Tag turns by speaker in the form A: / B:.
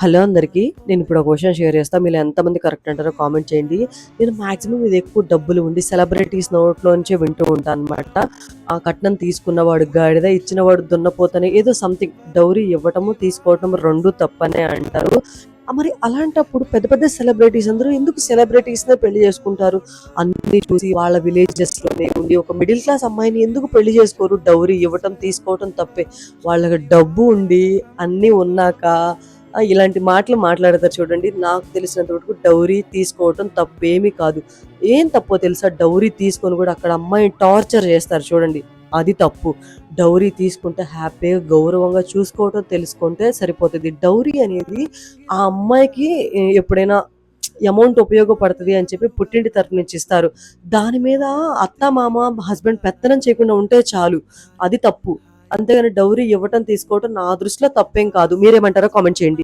A: Hello అందరికీ. నేను ఇప్పుడు ఒక క్వశ్చన్ షేర్ చేస్తా. మీలో ఎంతమంది కరెక్ట్ అంటారో కామెంట్ చేయండి. నేను మాక్సిమం ఇది ఎక్కువ డబ్బులు ఉండి సెలబ్రిటీస్ నోట్లోంచే వింటూ ఉంటాను అనమాట. ఆ కట్నం తీసుకున్నవాడు గాడిద, ఇచ్చినవాడు దున్నపోతనే ఏదో సంథింగ్ డౌరీ ఇవ్వటము, తీసుకోవటం 2 తప్పనే అంటారు. మరి అలాంటప్పుడు పెద్ద పెద్ద సెలబ్రిటీస్ అందరూ ఎందుకు సెలబ్రిటీస్‌నే పెళ్లి చేసుకుంటారు? అన్నీ చూసి వాళ్ళ విలేజెస్‌లోనే ఉండి ఒక మిడిల్ క్లాస్ అమ్మాయిని ఎందుకు పెళ్లి చేసుకోరు? డౌరీ ఇవ్వటం, తీసుకోవటం తప్పే. వాళ్ళకి డబ్బు ఉండి అన్నీ ఉన్నాక ఇలాంటి మాటలు మాట్లాడతారు చూడండి. నాకు తెలిసినంత వరకు డౌరీ తీసుకోవటం తప్పేమీ కాదు. ఏం తప్పో తెలుసా? డౌరీ తీసుకొని కూడా అక్కడ అమ్మాయిని టార్చర్ చేస్తారు చూడండి. అది తప్పు. డౌరీ తీసుకుంటే హ్యాపీగా, గౌరవంగా చూసుకోవటం తెలుసుకుంటే సరిపోతది. డౌరీ అనేది ఆ అమ్మాయికి ఎప్పుడైనా అమౌంట్ ఉపయోగపడతది అని చెప్పి పుట్టింటి తరపు నుంచి ఇస్తారు. దాని మీద అత్త, మామ, హస్బెండ్ పెత్తనం చేయకుండా ఉంటే చాలు. అది తప్పు. అంతేగాని డౌరీ ఇవ్వటం, తీసుకోవటం నా దృష్టిలో తప్పేం కాదు. మీరేమంటారో కామెంట్ చేయండి.